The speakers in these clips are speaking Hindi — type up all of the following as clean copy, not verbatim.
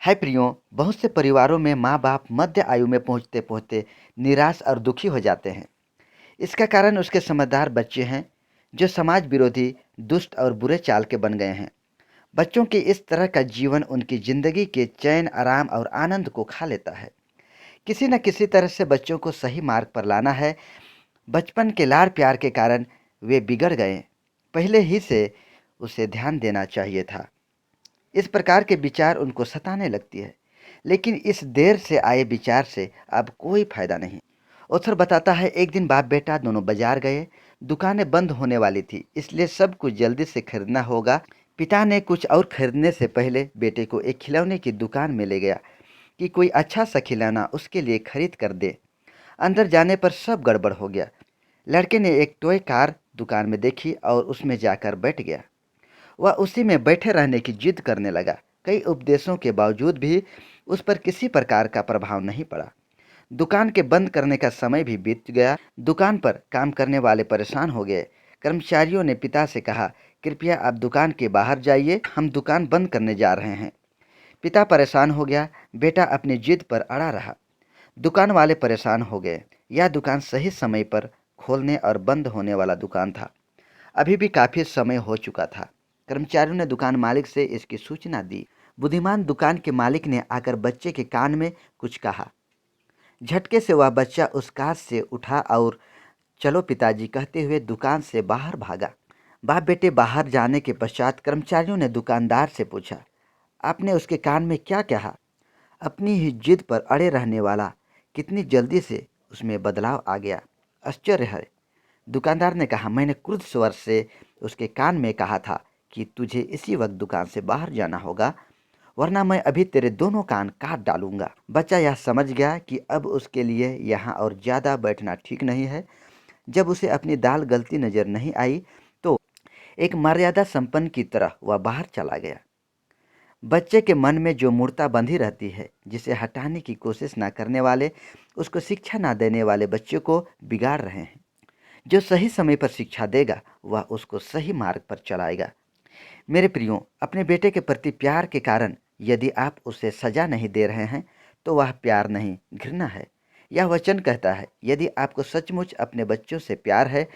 है प्रियो, बहुत से परिवारों में माँ बाप मध्य आयु में पहुँचते पहुँचते निराश और दुखी हो जाते हैं। इसका कारण उसके समझदार बच्चे हैं जो समाज विरोधी, दुष्ट और बुरे चाल के बन गए हैं। बच्चों के इस तरह का जीवन उनकी जिंदगी के चैन, आराम और आनंद को खा लेता है। किसी न किसी तरह से बच्चों को सही मार्ग पर लाना है। बचपन के लाड़ प्यार के कारण वे बिगड़ गए, पहले ही से उसे ध्यान देना चाहिए था। इस प्रकार के विचार उनको सताने लगती है, लेकिन इस देर से आए विचार से अब कोई फायदा नहीं। ऑथर बताता है, एक दिन बाप बेटा दोनों बाजार गए। दुकानें बंद होने वाली थी, इसलिए सब कुछ जल्दी से खरीदना होगा। पिता ने कुछ और खरीदने से पहले बेटे को एक खिलौने की दुकान में ले गया कि कोई अच्छा सा खिलौना उसके लिए खरीद कर दे। अंदर जाने पर सब गड़बड़ हो गया। लड़के ने एक टॉय कार दुकान में देखी और उसमें जाकर बैठ गया। वह उसी में बैठे रहने की जिद करने लगा। कई उपदेशों के बावजूद भी उस पर किसी प्रकार का प्रभाव नहीं पड़ा। दुकान के बंद करने का समय भी बीत गया। दुकान पर काम करने वाले परेशान हो गए। कर्मचारियों ने पिता से कहा, कृपया आप दुकान के बाहर जाइए, हम दुकान बंद करने जा रहे हैं। पिता परेशान हो गया, बेटा अपनी जिद पर अड़ा रहा। दुकान वाले परेशान हो गए। यह दुकान सही समय पर खोलने और बंद होने वाला दुकान था। अभी भी काफ़ी समय हो चुका था। कर्मचारियों ने दुकान मालिक से इसकी सूचना दी। बुद्धिमान दुकान के मालिक ने आकर बच्चे के कान में कुछ कहा। झटके से वह बच्चा उस कार से उठा और चलो पिताजी कहते हुए दुकान से बाहर भागा। बाप बेटे बाहर जाने के पश्चात कर्मचारियों ने दुकानदार से पूछा, आपने उसके कान में क्या कहा? अपनी ही जिद पर अड़े रहने वाला, कितनी जल्दी से उसमें बदलाव आ गया। आश्चर्य है। दुकानदार ने कहा, मैंने क्रुद्ध स्वर से उसके कान में कहा था कि तुझे इसी वक्त दुकान से बाहर जाना होगा, वरना मैं अभी तेरे दोनों कान काट डालूंगा। बच्चा यह समझ गया कि अब उसके लिए यहाँ और ज़्यादा बैठना ठीक नहीं है। जब उसे अपनी दाल गलती नजर नहीं आई तो एक मर्यादा संपन्न की तरह वह बाहर चला गया। बच्चे के मन में जो मूर्ता बंधी रहती है, जिसे हटाने की कोशिश ना करने वाले, उसको शिक्षा ना देने वाले बच्चे को बिगाड़ रहे हैं। जो सही समय पर शिक्षा देगा वह उसको सही मार्ग पर चलाएगा। मेरे प्रियो, अपने बेटे के प्रति प्यार के कारण यदि आप उसे सजा नहीं दे रहे हैं तो वह प्यार नहीं, घृणा है। यह वचन कहता है, यदि आपको सचमुच अपने बच्चों से प्यार है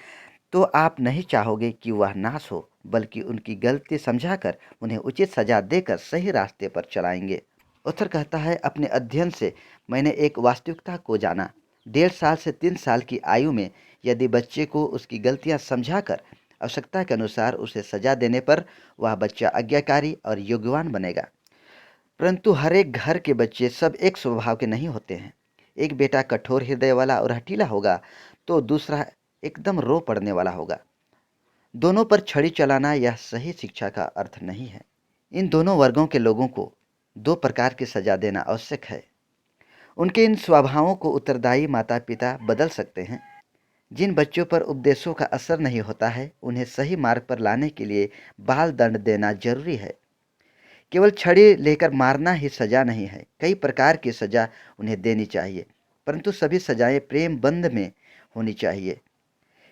तो आप नहीं चाहोगे कि वह नाश हो, बल्कि उनकी गलती समझाकर उन्हें उचित सजा देकर सही रास्ते पर चलाएंगे। ऑथर कहता है, अपने अध्ययन से मैंने एक वास्तविकता को जाना। 1.5 साल से 3 साल की आयु में यदि बच्चे को उसकी गलतियां समझाकर आवश्यकता के अनुसार उसे सजा देने पर वह बच्चा आज्ञाकारी और योग्यवान बनेगा। परंतु हर एक घर के बच्चे सब एक स्वभाव के नहीं होते हैं। एक बेटा कठोर हृदय वाला और हठीला होगा तो दूसरा एकदम रो पड़ने वाला होगा। दोनों पर छड़ी चलाना यह सही शिक्षा का अर्थ नहीं है। इन दोनों वर्गों के लोगों को दो प्रकार की सजा देना आवश्यक है। उनके इन स्वभावों को उत्तरदायी माता पिता बदल सकते हैं। जिन बच्चों पर उपदेशों का असर नहीं होता है, उन्हें सही मार्ग पर लाने के लिए बाल दंड देना जरूरी है। केवल छड़ी लेकर मारना ही सजा नहीं है। कई प्रकार की सजा उन्हें देनी चाहिए, परंतु सभी सजाएं प्रेम बंध में होनी चाहिए।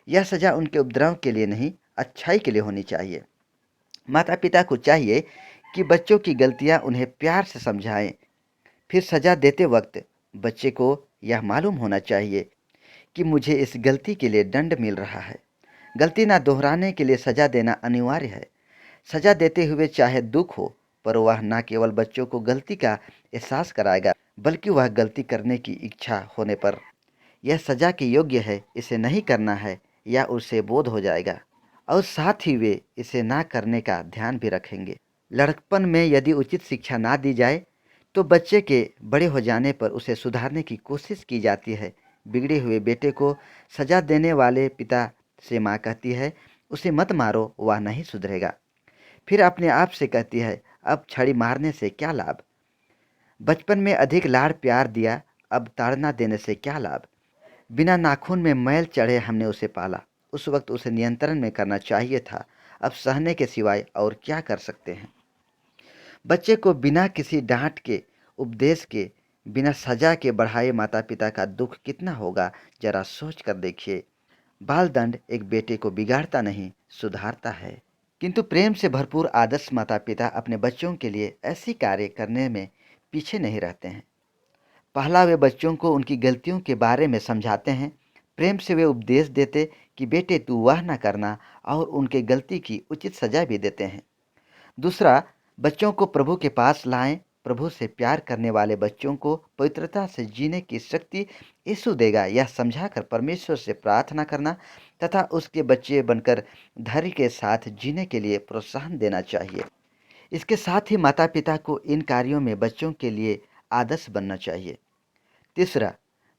यह सजा उनके उपद्रव के लिए नहीं, अच्छाई के लिए होनी चाहिए। माता पिता को चाहिए कि बच्चों की गलतियां उन्हें प्यार से समझाएं। फिर सजा देते वक्त बच्चे को यह मालूम होना चाहिए कि मुझे इस गलती के लिए दंड मिल रहा है। गलती ना दोहराने के लिए सजा देना अनिवार्य है। सजा देते हुए चाहे दुख हो, पर वह न केवल बच्चों को गलती का एहसास कराएगा, बल्कि वह गलती करने की इच्छा होने पर यह सजा के योग्य है, इसे नहीं करना है, या उसे बोध हो जाएगा और साथ ही वे इसे ना करने का ध्यान भी रखेंगे। लड़कपन में यदि उचित शिक्षा ना दी जाए तो बच्चे के बड़े हो जाने पर उसे सुधारने की कोशिश की जाती है। बिगड़े हुए बेटे को सजा देने वाले पिता से माँ कहती है, उसे मत मारो, वह नहीं सुधरेगा। फिर अपने आप से कहती है, अब छड़ी मारने से क्या लाभ? बचपन में अधिक लाड़ प्यार दिया, अब ताड़ना देने से क्या लाभ? बिना नाखून में मैल चढ़े हमने उसे पाला। उस वक्त उसे नियंत्रण में करना चाहिए था। अब सहने के सिवाय और क्या कर सकते हैं? बच्चे को बिना किसी डांट के, उपदेश के, बिना सजा के बढ़ाए माता पिता का दुख कितना होगा, जरा सोच कर देखिए। बाल दंड एक बेटे को बिगाड़ता नहीं, सुधारता है। किंतु प्रेम से भरपूर आदर्श माता पिता अपने बच्चों के लिए ऐसी कार्य करने में पीछे नहीं रहते हैं। पहला वे बच्चों को उनकी गलतियों के बारे में समझाते हैं। प्रेम से वे उपदेश देते कि बेटे तू वह ना करना, और उनके गलती की उचित सजा भी देते हैं। दूसरा, बच्चों को प्रभु के पास लाएं। प्रभु से प्यार करने वाले बच्चों को पवित्रता से जीने की शक्ति यीशु देगा। यह समझाकर परमेश्वर से प्रार्थना करना तथा उसके बच्चे बनकर धैर्य के साथ जीने के लिए प्रोत्साहन देना चाहिए। इसके साथ ही माता पिता को इन कार्यों में बच्चों के लिए आदर्श बनना चाहिए। तीसरा,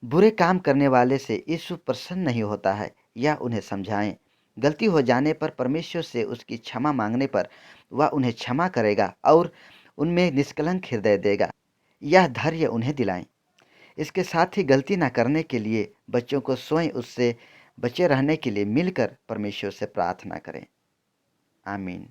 बुरे काम करने वाले से यीशु प्रसन्न नहीं होता है। यह उन्हें समझाएं। गलती हो जाने पर परमेश्वर से उसकी क्षमा मांगने पर वह उन्हें क्षमा करेगा और उनमें निष्कलंक हृदय देगा। यह धैर्य उन्हें दिलाएं। इसके साथ ही गलती न करने के लिए बच्चों को स्वयं उससे बचे रहने के लिए मिलकर परमेश्वर से प्रार्थना करें। आमीन।